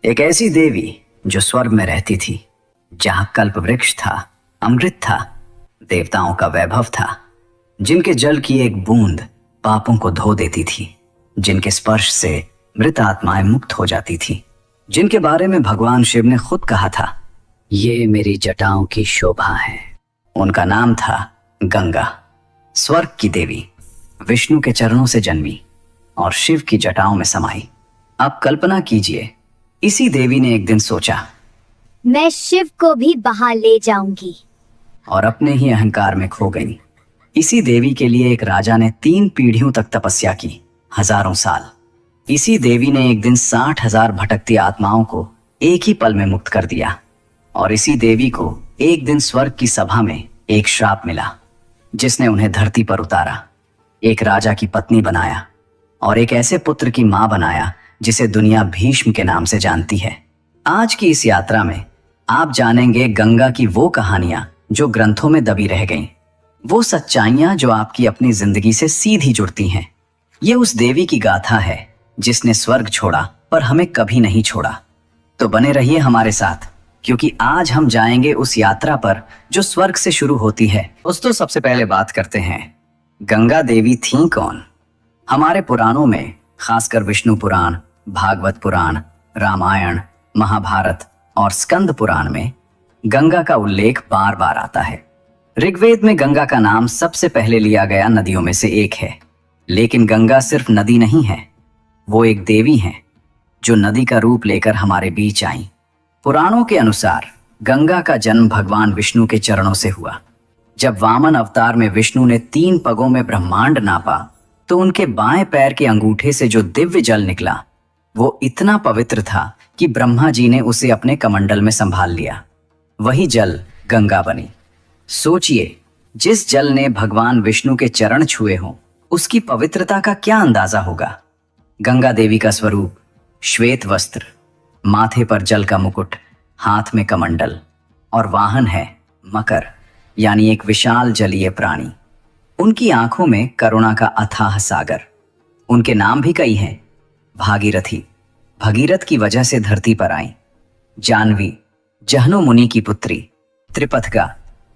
एक ऐसी देवी जो स्वर्ग में रहती थी, जहां कल्प वृक्ष था, अमृत था, देवताओं का वैभव था, जिनके जल की एक बूंद पापों को धो देती थी, जिनके स्पर्श से मृत आत्माएं मुक्त हो जाती थी, जिनके बारे में भगवान शिव ने खुद कहा था, ये मेरी जटाओं की शोभा है। उनका नाम था गंगा। स्वर्ग की देवी विष्णु के चरणों से जन्मी और शिव की जटाओं में समाई। अब कल्पना कीजिए, इसी देवी ने एक दिन सोचा, मैं शिव को भी बहा ले जाऊंगी, और अपने ही अहंकार में खो गई। इसी देवी के लिए एक राजा ने 3 पीढ़ियों तक तपस्या की, हजारों साल। इसी देवी ने एक दिन 60,000 भटकती आत्माओं को एक ही पल में मुक्त कर दिया। और इसी देवी को एक दिन स्वर्ग की सभा में एक श्राप मिला, जिसने उन्हें धरती पर उतारा, एक राजा की पत्नी बनाया और एक ऐसे पुत्र की मां बनाया जिसे दुनिया भीष्म के नाम से जानती है। आज की इस यात्रा में आप जानेंगे गंगा की वो कहानियां जो ग्रंथों में दबी रह गईं, वो सच्चाइयां जो आपकी अपनी जिंदगी से सीधी जुड़ती हैं। ये उस देवी की गाथा है जिसने स्वर्ग छोड़ा पर हमें कभी नहीं छोड़ा। तो बने रहिए हमारे साथ, क्योंकि आज हम जाएंगे उस यात्रा पर जो स्वर्ग से शुरू होती है। दोस्तों, सबसे पहले बात करते हैं, गंगा देवी थीं कौन? हमारे पुराणों में, खासकर विष्णु पुराण, भागवत पुराण, रामायण, महाभारत और स्कंद पुराण में गंगा का उल्लेख बार बार आता है। ऋग्वेद में गंगा का नाम सबसे पहले लिया गया नदियों में से एक है। लेकिन गंगा सिर्फ नदी नहीं है, वो एक देवी है जो नदी का रूप लेकर हमारे बीच आई। पुराणों के अनुसार गंगा का जन्म भगवान विष्णु के चरणों से हुआ। जब वामन अवतार में विष्णु ने 3 पगों में ब्रह्मांड नापा, तो उनके बाएं पैर के अंगूठे से जो दिव्य जल निकला, वो इतना पवित्र था कि ब्रह्मा जी ने उसे अपने कमंडल में संभाल लिया। वही जल गंगा बनी। सोचिए, जिस जल ने भगवान विष्णु के चरण छुए हों, उसकी पवित्रता का क्या अंदाजा होगा। गंगा देवी का स्वरूप श्वेत वस्त्र, माथे पर जल का मुकुट, हाथ में कमंडल, और वाहन है मकर, यानी एक विशाल जलीय प्राणी। उनकी आंखों में करुणा का अथाह सागर। उनके नाम भी कई हैं। भागीरथी, भगीरथ की वजह से धरती पर आई। जानवी, जहनु मुनि की पुत्री। त्रिपथगा,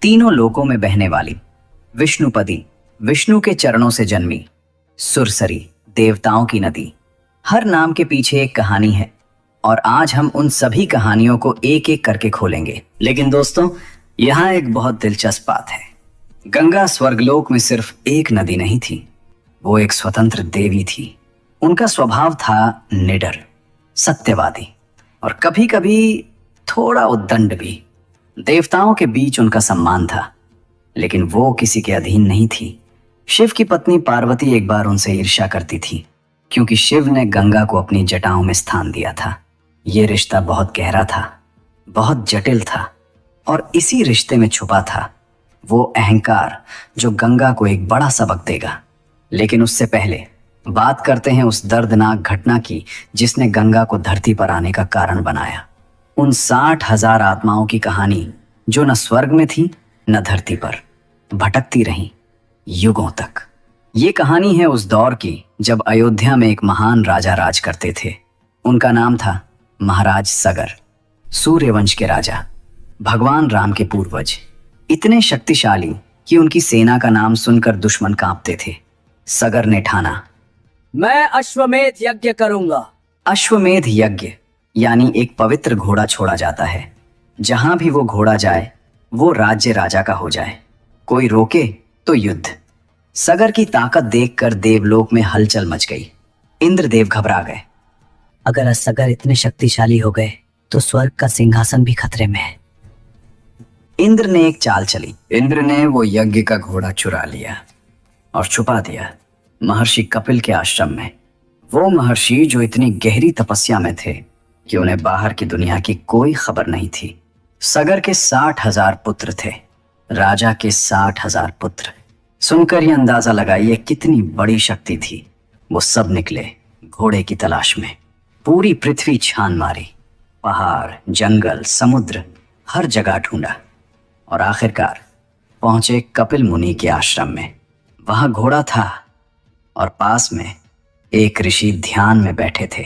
तीनों लोकों में बहने वाली। विष्णुपदी, विष्णु के चरणों से जन्मी। सुरसरी, देवताओं की नदी। हर नाम के पीछे एक कहानी है, और आज हम उन सभी कहानियों को एक एक करके खोलेंगे। लेकिन दोस्तों, यहाँ एक बहुत दिलचस्प बात है। गंगा स्वर्गलोक में सिर्फ एक नदी नहीं थी, वो एक स्वतंत्र देवी थी। उनका स्वभाव था निडर, सत्यवादी और कभी कभी थोड़ा उद्दंड भी। देवताओं के बीच उनका सम्मान था, लेकिन वो किसी के अधीन नहीं थी। शिव की पत्नी पार्वती एक बार उनसे ईर्ष्या करती थी, क्योंकि शिव ने गंगा को अपनी जटाओं में स्थान दिया था। ये रिश्ता बहुत गहरा था, बहुत जटिल था, और इसी रिश्ते में छुपा था वो अहंकार जो गंगा को एक बड़ा सबक देगा। लेकिन उससे पहले बात करते हैं उस दर्दनाक घटना की जिसने गंगा को धरती पर आने का कारण बनाया। उन 60,000 आत्माओं की कहानी जो न स्वर्ग में थी न धरती पर, भटकती रहीं युगों तक। ये कहानी है उस दौर की जब अयोध्या में एक महान राजा राज करते थे। उनका नाम था महाराज सगर, सूर्यवंश के राजा, भगवान राम के पूर्वज। इतने शक्तिशाली कि उनकी सेना का नाम सुनकर दुश्मन कांपते थे। सगर ने ठाना, मैं अश्वमेध यज्ञ करूंगा। अश्वमेध यज्ञ यानी एक पवित्र घोड़ा छोड़ा जाता है। जहां भी वो घोड़ा जाए, वो राज्य राजा का हो जाए। कोई रोके तो युद्ध। सगर की ताकत देखकर देवलोक में हलचल मच गई। इंद्रदेव घबरा गए। अगर सगर इतने शक्तिशाली हो गए तो स्वर्ग का सिंहासन भी खतरे में है। इंद्र ने एक चाल चली। इंद्र ने वो यज्ञ का घोड़ा चुरा लिया और छुपा दिया महर्षि कपिल के आश्रम में। वो महर्षि जो इतनी गहरी तपस्या में थे कि उन्हें बाहर की दुनिया की कोई खबर नहीं थी। सगर के 60,000 पुत्र थे, राजा के 60,000 पुत्र। सुनकर ये अंदाजा लगाइए कितनी बड़ी शक्ति थी। वो सब निकले घोड़े की तलाश में। पूरी पृथ्वी छान मारी, पहाड़, जंगल, समुद्र, हर जगह ढूंढा, और आखिरकार पहुंचे कपिल मुनि के आश्रम में। वहां घोड़ा था और पास में एक ऋषि ध्यान में बैठे थे।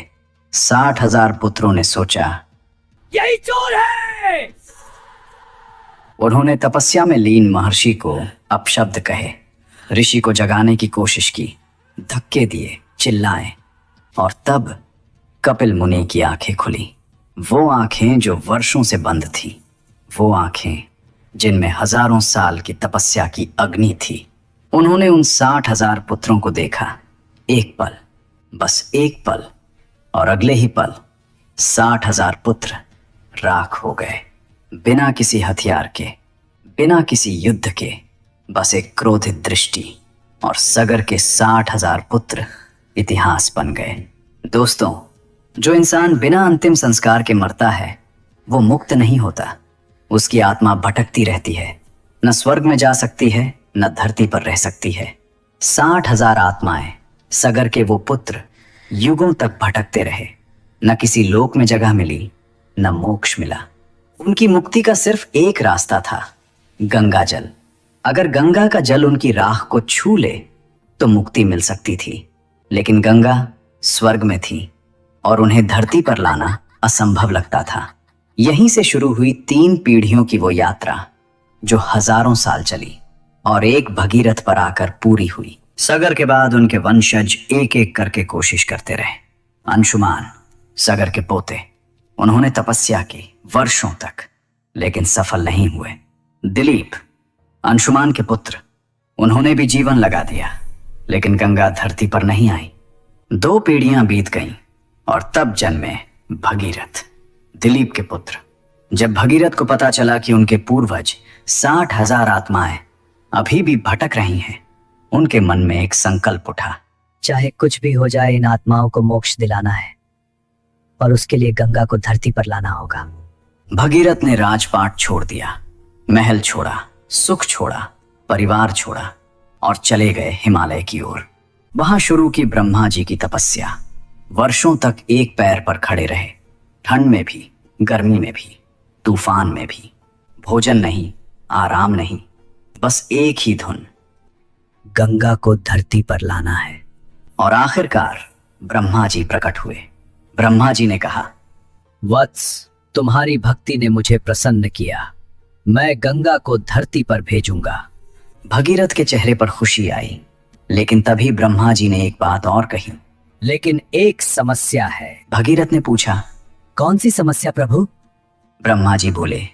60,000 पुत्रों ने सोचा, यही चोर है। उन्होंने तपस्या में लीन महर्षि को अपशब्द कहे, ऋषि को जगाने की कोशिश की, धक्के दिए, चिल्लाए, और तब कपिल मुनि की आंखें खुली। वो आंखें जो वर्षों से बंद थी, वो आंखें जिनमें हजारों साल की तपस्या की अग्नि थी। उन्होंने उन 60,000 पुत्रों को देखा। एक पल, बस एक पल, और अगले ही पल 60,000 पुत्र राख हो गए। बिना किसी हथियार के, बिना किसी युद्ध के, बस एक क्रोधित दृष्टि, और सगर के 60,000 पुत्र इतिहास बन गए। दोस्तों, जो इंसान बिना अंतिम संस्कार के मरता है वो मुक्त नहीं होता। उसकी आत्मा भटकती रहती है, न स्वर्ग में जा सकती है न धरती पर रह सकती है। 60,000 आत्माएं, सगर के वो पुत्र युगों तक भटकते रहे। न किसी लोक में जगह मिली, न मोक्ष मिला। उनकी मुक्ति का सिर्फ एक रास्ता था, गंगा जल। अगर गंगा का जल उनकी राख को छू ले तो मुक्ति मिल सकती थी, लेकिन गंगा स्वर्ग में थी और उन्हें धरती पर लाना असंभव लगता था। यहीं से शुरू हुई 3 पीढ़ियों की वो यात्रा जो हजारों साल चली और एक भगीरथ पर आकर पूरी हुई। सगर के बाद उनके वंशज एक एक करके कोशिश करते रहे। अंशुमान, सगर के पोते, उन्होंने तपस्या की वर्षों तक, लेकिन सफल नहीं हुए। दिलीप, अंशुमान के पुत्र, उन्होंने भी जीवन लगा दिया, लेकिन गंगा धरती पर नहीं आई। 2 पीढ़ियां बीत गईं और तब जन्मे भगीरथ, दिलीप के पुत्र। जब भगीरथ को पता चला कि उनके पूर्वज 60,000 आत्माएं अभी भी भटक रही हैं, उनके मन में एक संकल्प उठा। चाहे कुछ भी हो जाए, इन आत्माओं को मोक्ष दिलाना है और उसके लिए गंगा को धरती पर लाना होगा। भगीरथ ने राजपाट छोड़ दिया, महल छोड़ा, सुख छोड़ा, परिवार छोड़ा और चले गए हिमालय की ओर। वहां शुरू की ब्रह्मा जी की तपस्या। वर्षों तक एक पैर पर खड़े रहे, ठंड में भी, गर्मी में भी, तूफान में भी। भोजन नहीं, आराम नहीं, बस एक ही धुन, गंगा को धरती पर लाना है। और आखिरकार ब्रह्मा जी प्रकट हुए। ब्रह्मा जी ने कहा, वत्स, तुम्हारी भक्ति ने मुझे प्रसन्न किया। मैं गंगा को धरती पर भेजूंगा। भगीरथ के चेहरे पर खुशी आई, लेकिन तभी ब्रह्मा जी ने एक बात और कही। लेकिन एक समस्या है। भगीरथ ने पूछा, कौन सी समस्या प्रभु? ब्रह्मा जी बोले,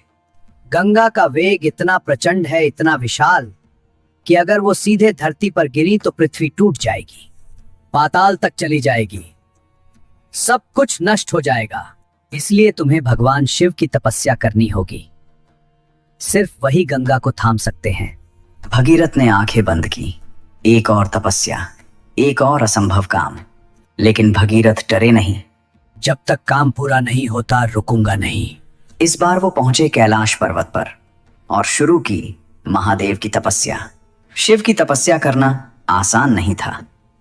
गंगा का वेग इतना प्रचंड है, इतना विशाल, कि अगर वो सीधे धरती पर गिरी तो पृथ्वी टूट जाएगी, पाताल तक चली जाएगी, सब कुछ नष्ट हो जाएगा। इसलिए तुम्हें भगवान शिव की तपस्या करनी होगी। सिर्फ वही गंगा को थाम सकते हैं। भगीरथ ने आंखें बंद की। एक और तपस्या, एक और असंभव काम। लेकिन भगीरथ डरे नहीं। जब तक काम पूरा नहीं होता रुकूंगा नहीं। इस बार वो पहुंचे कैलाश पर्वत पर और शुरू की महादेव की तपस्या। शिव की तपस्या करना आसान नहीं था,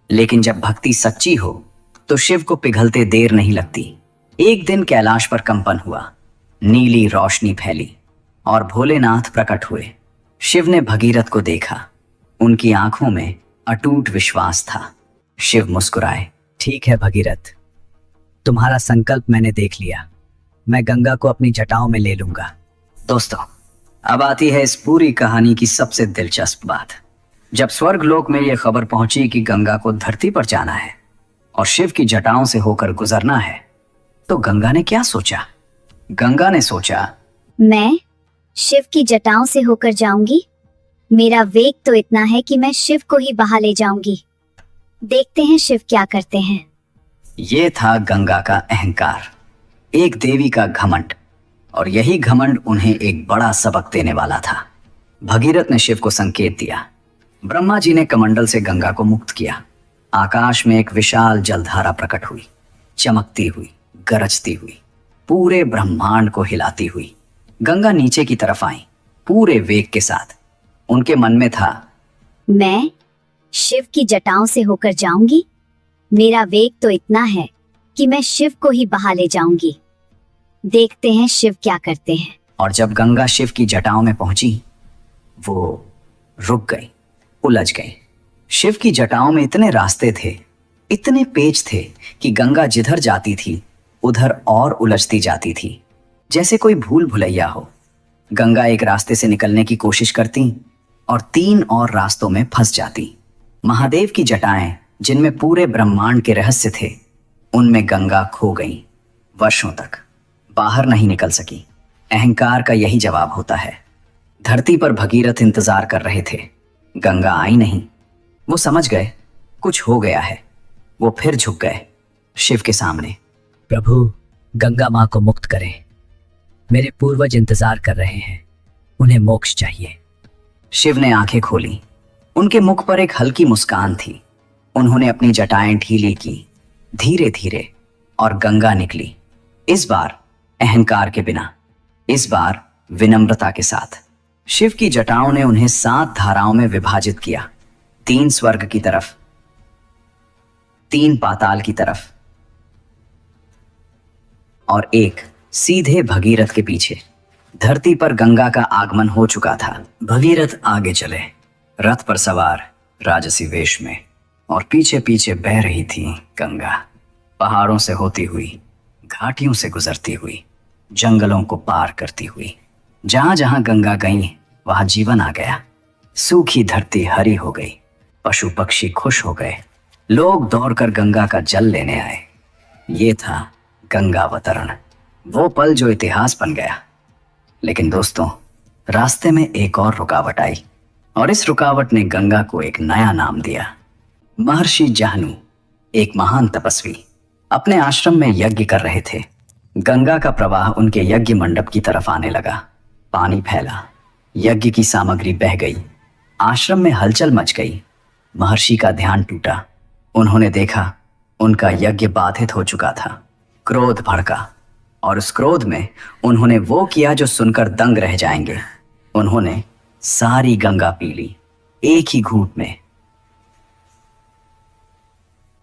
लेकिन जब भक्ति सच्ची हो तो शिव को पिघलते देर नहीं लगती। एक दिन कैलाश पर कंपन हुआ, नीली रोशनी फैली और भोलेनाथ प्रकट हुए। शिव ने भगीरथ को देखा। उनकी आंखों में अटूट विश्वास था। शिव मुस्कुराए, ठीक है भगीरथ, तुम्हारा संकल्प मैंने देख लिया। मैं गंगा को अपनी जटाओं में ले लूंगा। दोस्तों, अब आती है इस पूरी कहानी की सबसे दिलचस्प बात। जब स्वर्ग लोक में यह खबर पहुंची कि गंगा को धरती पर जाना है और शिव की जटाओं से होकर गुजरना है, तो गंगा ने क्या सोचा? गंगा ने सोचा, मैं शिव की जटाओं से होकर जाऊंगी। मेरा वेग तो इतना है कि मैं शिव को ही बहा ले जाऊंगी। देखते हैं शिव क्या करते हैं। ये था गंगा का अहंकार, एक देवी का घमंड, और यही घमंड उन्हें एक बड़ा सबक देने वाला था। भगीरथ ने शिव को संकेत दिया। ब्रह्मा जी ने कमंडल से गंगा को मुक्त किया। आकाश में एक विशाल जलधारा प्रकट हुई, चमकती हुई, गरजती हुई, पूरे ब्रह्मांड को हिलाती हुई। गंगा नीचे की तरफ आई, पूरे वेग के साथ। उनके मन में था, मैं शिव की जटाओं से होकर जाऊंगी। मेरा वेग तो इतना है कि मैं शिव को ही बहा ले जाऊंगी। देखते हैं शिव क्या करते हैं। और जब गंगा शिव की जटाओं में पहुंची, वो रुक गई, उलझ गई। शिव की जटाओं में इतने रास्ते थे, इतने पेच थे कि गंगा जिधर जाती थी उधर और उलझती जाती थी, जैसे कोई भूल भुलैया हो। गंगा एक रास्ते से निकलने की कोशिश करती और 3 और रास्तों में फंस जाती। महादेव की जटाएं, जिनमें पूरे ब्रह्मांड के रहस्य थे, उनमें गंगा खो गई। वर्षों तक बाहर नहीं निकल सकी। अहंकार का यही जवाब होता है। धरती पर भगीरथ इंतजार कर रहे थे, गंगा आई नहीं। वो समझ गए कुछ हो गया है। वो फिर झुक गए शिव के सामने। प्रभु, गंगा माँ को मुक्त करें। मेरे पूर्वज इंतजार कर रहे हैं, उन्हें मोक्ष चाहिए। शिव ने आंखें खोली। उनके मुख पर एक हल्की मुस्कान थी। उन्होंने अपनी जटाएं ढीली की, धीरे धीरे, और गंगा निकली। इस बार अहंकार के बिना, इस बार विनम्रता के साथ। शिव की जटाओं ने उन्हें 7 धाराओं में विभाजित किया। 3 स्वर्ग की तरफ, 3 पाताल की तरफ, और एक सीधे भगीरथ के पीछे। धरती पर गंगा का आगमन हो चुका था। भगीरथ आगे चले, रथ पर सवार, राजसी वेश में, और पीछे पीछे बह रही थी गंगा। पहाड़ों से होती हुई, घाटियों से गुजरती हुई, जंगलों को पार करती हुई। जहां जहां गंगा गई वहां जीवन आ गया। सूखी धरती हरी हो गई, पशु पक्षी खुश हो गए, लोग दौड़कर गंगा का जल लेने आए। ये था गंगावतरण, वो पल जो इतिहास बन गया। लेकिन दोस्तों, रास्ते में एक और रुकावट आई, और इस रुकावट ने गंगा को एक नया नाम दिया। महर्षि जाहनु, एक महान तपस्वी, अपने आश्रम में यज्ञ कर रहे थे। गंगा का प्रवाह उनके यज्ञ मंडप की तरफ आने लगा। पानी फैला, यज्ञ की सामग्री बह गई, आश्रम में हलचल मच गई। महर्षि का ध्यान टूटा। उन्होंने देखा उनका यज्ञ बाधित हो चुका था। क्रोध भड़का, और उस क्रोध में उन्होंने वो किया जो सुनकर दंग रह जाएंगे। उन्होंने सारी गंगा पी ली, एक ही घूंट में।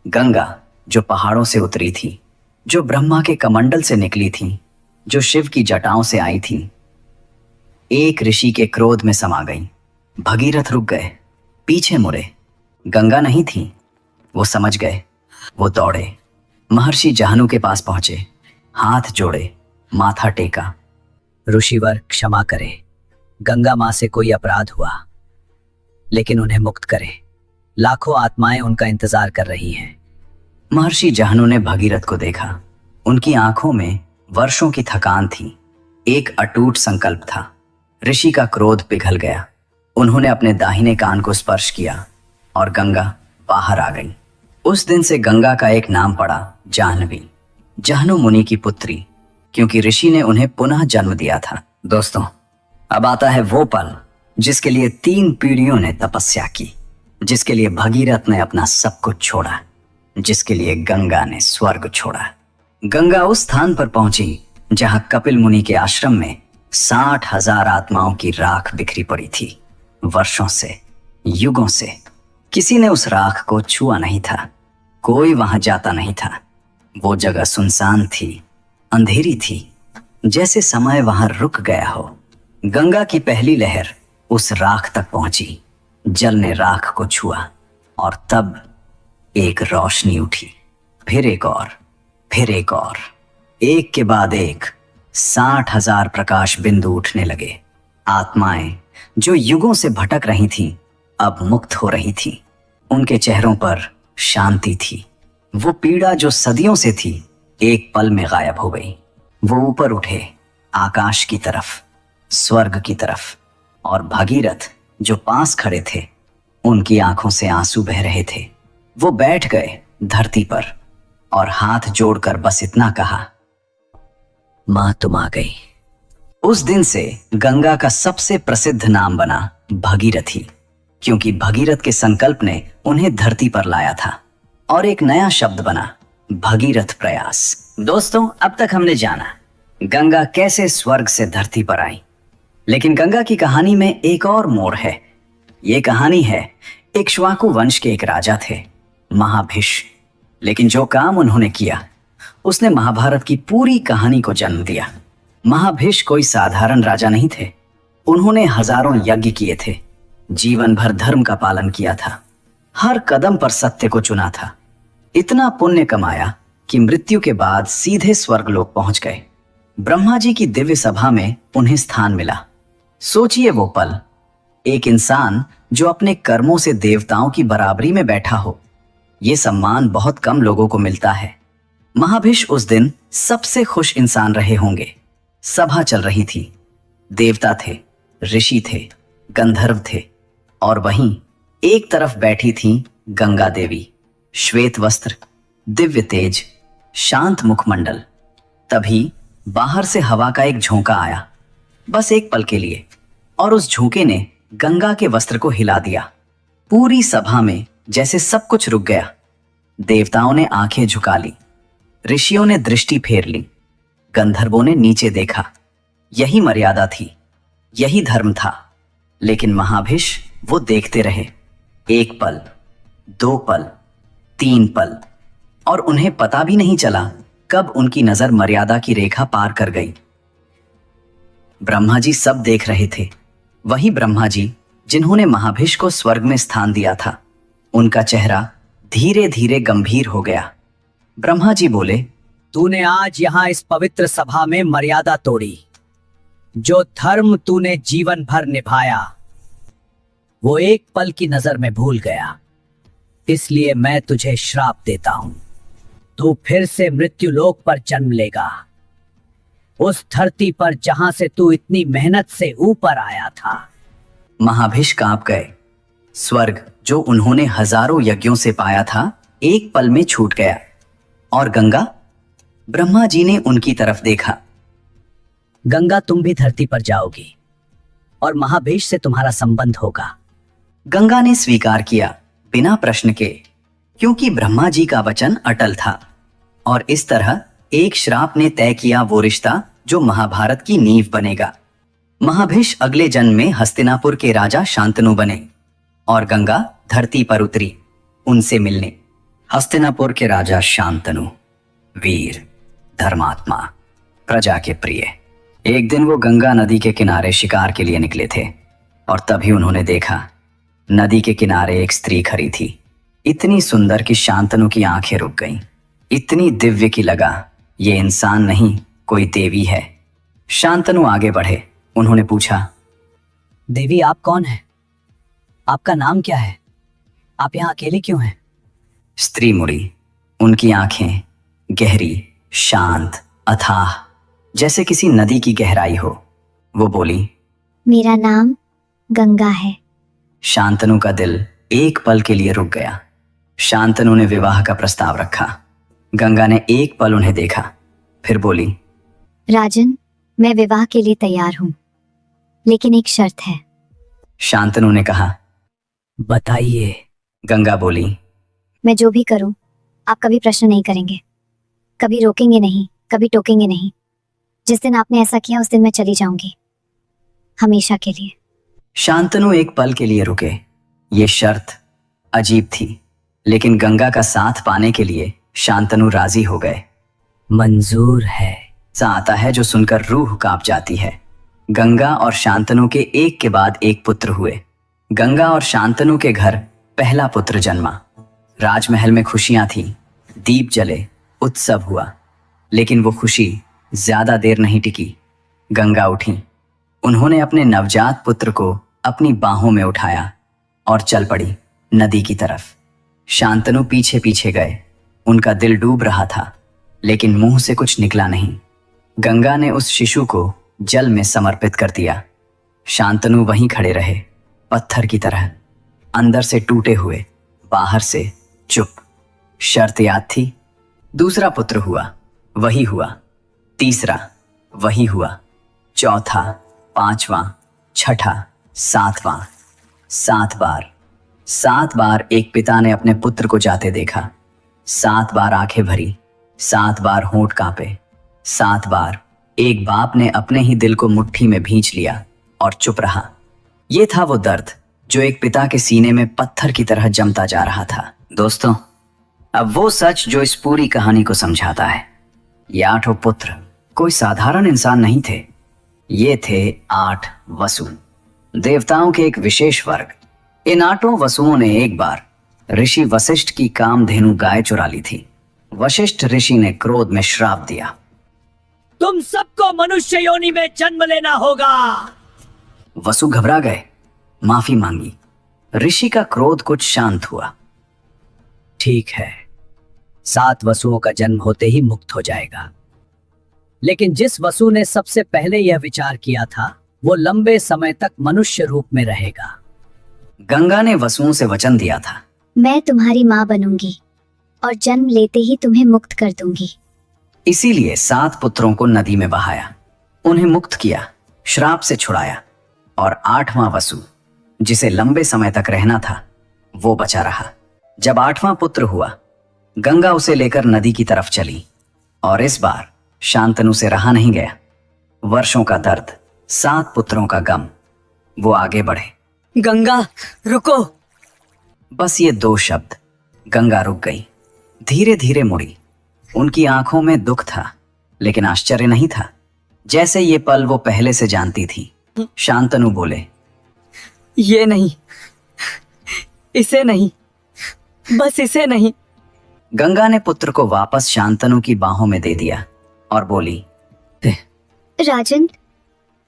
गंगा जो पहाड़ों से उतरी थी, जो ब्रह्मा के कमंडल से निकली थी, जो शिव की जटाओं से आई थी, एक ऋषि के क्रोध में समा गई। भगीरथ रुक गए, पीछे मुड़े। गंगा नहीं थी। वो समझ गए। वो दौड़े, महर्षि जाहनु के पास पहुंचे, हाथ जोड़े, माथा टेका। ऋषिवर, क्षमा करें। गंगा माँ से कोई अपराध हुआ, लेकिन उन्हें मुक्त करें। लाखों आत्माएं उनका इंतजार कर रही हैं। महर्षि जाहनु ने भगीरथ को देखा। उनकी आंखों में वर्षों की थकान थी, एक अटूट संकल्प था। ऋषि का क्रोध पिघल गया। उन्होंने अपने दाहिने कान को स्पर्श किया और गंगा बाहर आ गई। उस दिन से गंगा का एक नाम पड़ा, जाह्नवी, जाह्नु मुनि की पुत्री, क्योंकि ऋषि ने उन्हें पुनः जन्म दिया था। दोस्तों, अब आता है वो पल जिसके लिए 3 पीढ़ियों ने तपस्या की, जिसके लिए भगीरथ ने अपना सब कुछ छोड़ा, जिसके लिए गंगा ने स्वर्ग छोड़ा। गंगा उस स्थान पर पहुंची जहां कपिल मुनि के आश्रम में 60,000 आत्माओं की राख बिखरी पड़ी थी। वर्षों से, युगों से किसी ने उस राख को छुआ नहीं था। कोई वहां जाता नहीं था। वो जगह सुनसान थी, अंधेरी थी, जैसे समय वहां रुक गया हो। गंगा की पहली लहर उस राख तक पहुंची। जल ने राख को छुआ, और तब एक रोशनी उठी, फिर एक और, फिर एक और। एक के बाद एक 60,000 प्रकाश बिंदु उठने लगे। आत्माएं जो युगों से भटक रही थीं, अब मुक्त हो रही थीं। उनके चेहरों पर शांति थी। वो पीड़ा जो सदियों से थी, एक पल में गायब हो गई। वो ऊपर उठे, आकाश की तरफ, स्वर्ग की तरफ, और भगीरथ जो पास खड़े थे, उनकी आंखों से आंसू बह रहे थे। वो बैठ गए धरती पर और हाथ जोड़कर बस इतना कहा, मां तुम आ गई। उस दिन से गंगा का सबसे प्रसिद्ध नाम बना भगीरथी, क्योंकि भगीरथ के संकल्प ने उन्हें धरती पर लाया था। और एक नया शब्द बना, भगीरथ प्रयास। दोस्तों, अब तक हमने जाना गंगा कैसे स्वर्ग से धरती पर आई, लेकिन गंगा की कहानी में एक और मोड़ है। ये कहानी है इक्ष्वाकु वंश के एक राजा थे, महाभिष। लेकिन जो काम उन्होंने किया, उसने महाभारत की पूरी कहानी को जन्म दिया। महाभिष कोई साधारण राजा नहीं थे। उन्होंने हजारों यज्ञ किए थे, जीवन भर धर्म का पालन किया था, हर कदम पर सत्य को चुना था, इतना पुण्य कमाया कि मृत्यु के बाद सीधे स्वर्गलोक पहुंच गए। ब्रह्मा जी की दिव्य सभा में उन्हें स्थान मिला। सोचिए वो पल, एक इंसान जो अपने कर्मों से देवताओं की बराबरी में बैठा हो। ये सम्मान बहुत कम लोगों को मिलता है। महाभिष उस दिन सबसे खुश इंसान रहे होंगे। सभा चल रही थी, देवता थे, ऋषि थे, गंधर्व थे, और वहीं एक तरफ बैठी थी गंगा देवी, श्वेत वस्त्र, दिव्य तेज, शांत मुखमंडल। तभी बाहर से हवा का एक झोंका आया, बस एक पल के लिए, और उस झोंके ने गंगा के वस्त्र को हिला दिया। पूरी सभा में जैसे सब कुछ रुक गया। देवताओं ने आंखें झुका ली, ऋषियों ने दृष्टि फेर ली, गंधर्वों ने नीचे देखा। यही मर्यादा थी, यही धर्म था। लेकिन महाभिष वो देखते रहे, एक पल, दो पल, तीन पल, और उन्हें पता भी नहीं चला कब उनकी नजर मर्यादा की रेखा पार कर गई। ब्रह्मा जी सब देख रहे थे, वही ब्रह्मा जी जिन्होंने महाभिष को स्वर्ग में स्थान दिया था। उनका चेहरा धीरे धीरे गंभीर हो गया। ब्रह्मा जी बोले, तूने आज यहां इस पवित्र सभा में मर्यादा तोड़ी। जो धर्म तूने जीवन भर निभाया वो एक पल की नजर में भूल गया। इसलिए मैं तुझे श्राप देता हूं। तू फिर से मृत्यु लोक पर जन्म लेगा, उस धरती पर जहां से तू इतनी मेहनत से ऊपर आया था। महाभिष कांप गए। स्वर्ग जो उन्होंने हजारों यज्ञों से पाया था, एक पल में छूट गया। और गंगा? ब्रह्मा जी ने उनकी तरफ देखा। गंगा, तुम भी धरती पर जाओगी और महाभिष से तुम्हारा संबंध होगा। गंगा ने स्वीकार किया, बिना प्रश्न के, क्योंकि ब्रह्मा जी का वचन अटल था। और इस तरह एक श्राप ने तय किया वो रिश्ता जो महाभारत की नींव बनेगा। महाभिष अगले जन्म में हस्तिनापुर के राजा शांतनु बने और गंगा धरती पर उतरी उनसे मिलने। हस्तिनापुर के राजा शांतनु, वीर, धर्मात्मा, प्रजा के प्रिय। एक दिन वो गंगा नदी के किनारे शिकार के लिए निकले थे और तभी उन्होंने देखा नदी के किनारे एक स्त्री खड़ी थी, इतनी सुंदर कि शांतनु की आंखें रुक गईं। इतनी दिव्य कि लगा ये इंसान नहीं, कोई देवी है। शांतनु आगे बढ़े। उन्होंने पूछा, देवी, आप कौन हैं? आपका नाम क्या है? आप यहाँ अकेले क्यों हैं? स्त्री मुड़ी। उनकी आंखें गहरी, शांत, अथाह, जैसे किसी नदी की गहराई हो। वो बोली, मेरा नाम गंगा है। शांतनु का दिल एक पल के लिए रुक गया। शांतनु ने विवाह का प्रस्ताव रखा। गंगा ने एक पल उन्हें देखा, फिर बोली, राजन, मैं विवाह के लिए तैयार हूँ, लेकिन एक शर्त है। शांतनु ने कहा, बताइए। गंगा बोली, मैं जो भी करूँ आप कभी प्रश्न नहीं करेंगे, कभी रोकेंगे नहीं, कभी टोकेंगे नहीं। जिस दिन आपने ऐसा किया उस दिन मैं चली जाऊंगी, हमेशा के लिए। शांतनु एक पल के लिए रुके। ये शर्त अजीब थी, लेकिन गंगा का साथ पाने के लिए शांतनु राजी हो गए। मंजूर है। सा आता है जो सुनकर रूह कांप जाती है। गंगा और शांतनु के एक के बाद एक पुत्र हुए। गंगा और शांतनु के घर पहला पुत्र जन्मा। राजमहल में खुशियां थीं, दीप जले, उत्सव हुआ। लेकिन वो खुशी ज्यादा देर नहीं टिकी। गंगा उठी, उन्होंने अपने नवजात पुत्र को अपनी बाहों में उठाया और चल पड़ी नदी की तरफ। शांतनु पीछे पीछे गए। उनका दिल डूब रहा था, लेकिन मुंह से कुछ निकला नहीं। गंगा ने उस शिशु को जल में समर्पित कर दिया। शांतनु वहीं खड़े रहे, पत्थर की तरह, अंदर से टूटे हुए, बाहर से चुप। शर्त याद थी। दूसरा पुत्र हुआ, वही हुआ। तीसरा, वही हुआ। चौथा, पांचवा, छठा, सातवां। 7 बार, 7 बार एक पिता ने अपने पुत्र को जाते देखा। 7 बार आंखें भरी, 7 बार होंठ कांपे। 7 बार एक बाप ने अपने ही दिल को मुट्ठी में भींच लिया और चुप रहा। ये था वो दर्द जो एक पिता के सीने में पत्थर की तरह जमता जा रहा था। दोस्तों, अब वो सच जो इस पूरी कहानी को समझाता है। ये 8 पुत्र कोई साधारण इंसान नहीं थे। ये थे 8 वसु, देवताओं के एक विशेष वर्ग। इन 8 वसुओं ने एक बार ऋषि वशिष्ठ की कामधेनु गाय चुरा ली थी। वशिष्ठ ऋषि ने क्रोध में श्राप दिया। तुम सबको मनुष्य योनि में जन्म लेना होगा। वसु घबरा गए, माफी मांगी। ऋषि का क्रोध कुछ शांत हुआ। ठीक है, 7 वसुओं का जन्म होते ही मुक्त हो जाएगा। लेकिन जिस वसु ने सबसे पहले यह विचार किया था वो लंबे समय तक मनुष्य रूप में रहेगा। गंगा ने वसुओं से वचन दिया था, मैं तुम्हारी माँ बनूंगी और जन्म लेते ही तुम्हें मुक्त कर दूंगी। इसीलिए 7 पुत्रों को नदी में बहाया, उन्हें मुक्त किया, श्राप से छुड़ाया। और 8वां वसु, जिसे लंबे समय तक रहना था, वो बचा रहा। जब 8वां पुत्र हुआ, गंगा उसे लेकर नदी की तरफ चली। और इस बार शांतनु से रहा नहीं गया। वर्षों का दर्द, 7 पुत्रों का गम। वो आगे बढ़े। गंगा रुको। बस ये 2 शब्द। गंगा रुक गई, धीरे धीरे मुड़ी। उनकी आंखों में दुख था, लेकिन आश्चर्य नहीं था, जैसे ये पल वो पहले से जानती थी। शांतनु बोले, ये नहीं, इसे नहीं, बस इसे नहीं। गंगा ने पुत्र को वापस शांतनु की बाहों में दे दिया और बोली, राजन,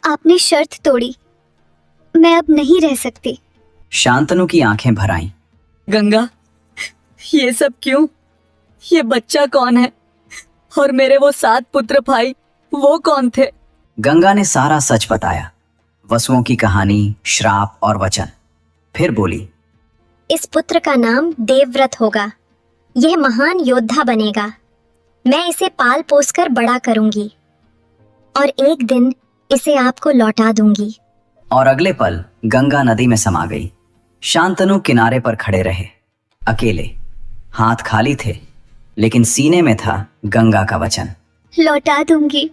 आपने शर्त तोड़ी, मैं अब नहीं रह सकती। शांतनु की आंखें भर आईं। गंगा, ये सब क्यों? ये बच्चा कौन है? और मेरे वो 7 पुत्र भाई, वो कौन थे? गंगा ने सारा सच बताया, वसुओं की कहानी, श्राप और वचन। फिर बोली, इस पुत्र का नाम देवव्रत होगा। यह महान योद्धा बनेगा। मैं इसे पाल पोस कर बड़ा करूंगी और एक दिन इसे आपको लौटा दूंगी। और अगले पल गंगा नदी में समा गई। शांतनु किनारे पर खड़े रहे, अकेले, हाथ खाली थे, लेकिन सीने में था गंगा का वचन, लौटा दूंगी।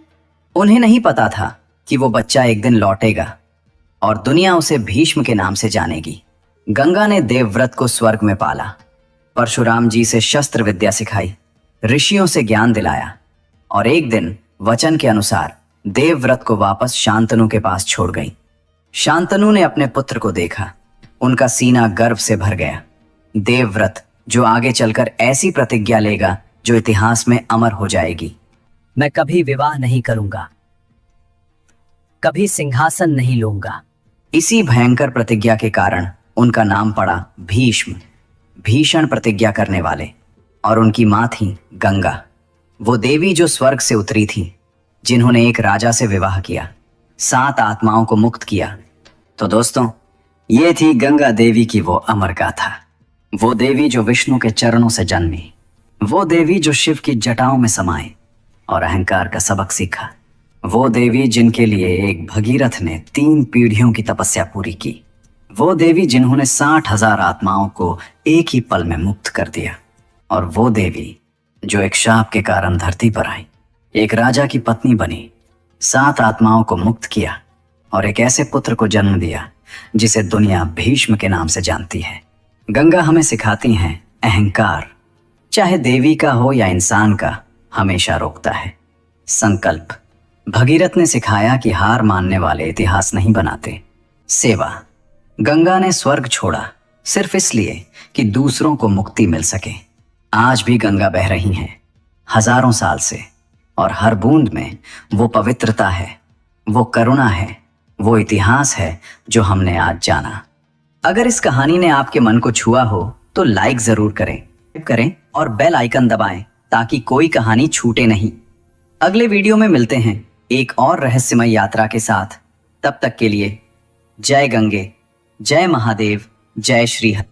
उन्हें नहीं पता था कि वो बच्चा एक दिन लौटेगा और दुनिया उसे भीष्म के नाम से जानेगी। गंगा ने देवव्रत को स्वर्ग में पाला, परशुराम जी से शस्त्र विद्या सिखाई, ऋषियों से ज्ञान दिलाया और एक दिन वचन के अनुसार देवव्रत को वापस शांतनु के पास छोड़ गई। शांतनु ने अपने पुत्र को देखा, उनका सीना गर्व से भर गया। देवव्रत जो आगे चलकर ऐसी प्रतिज्ञा लेगा जो इतिहास में अमर हो जाएगी। मैं कभी विवाह नहीं करूंगा, कभी सिंहासन नहीं लूंगा। इसी भयंकर प्रतिज्ञा के कारण उनका नाम पड़ा भीष्म, भीषण प्रतिज्ञा करने वाले। और उनकी मां थी गंगा, वो देवी जो स्वर्ग से उतरी थी, जिन्होंने एक राजा से विवाह किया, 7 आत्माओं को मुक्त किया। तो दोस्तों, ये थी गंगा देवी की वो अमर गाथा। वो देवी जो विष्णु के चरणों से जन्मी, वो देवी जो शिव की जटाओं में समाई और अहंकार का सबक सीखा, वो देवी जिनके लिए एक भगीरथ ने 3 पीढ़ियों की तपस्या पूरी की, वो देवी जिन्होंने 60,000 आत्माओं को एक ही पल में मुक्त कर दिया, और वो देवी जो एक शाप के कारण धरती पर आई, एक राजा की पत्नी बनी, 7 आत्माओं को मुक्त किया और एक ऐसे पुत्र को जन्म दिया जिसे दुनिया भीष्म के नाम से जानती है। गंगा हमें सिखाती हैं अहंकार, चाहे देवी का हो या इंसान का, हमेशा रोकता है। संकल्प, भगीरथ ने सिखाया कि हार मानने वाले इतिहास नहीं बनाते। सेवा, गंगा ने स्वर्ग छोड़ा सिर्फ इसलिए कि दूसरों को मुक्ति मिल सके। आज भी गंगा बह रही हैं, हजारों साल से, और हर बूंद में वो पवित्रता है, वो करुणा है, वो इतिहास है जो हमने आज जाना। अगर इस कहानी ने आपके मन को छुआ हो तो लाइक जरूर करें और बेल आइकन दबाएं ताकि कोई कहानी छूटे नहीं। अगले वीडियो में मिलते हैं एक और रहस्यमय यात्रा के साथ। तब तक के लिए जय गंगे, जय महादेव, जय श्री हरि।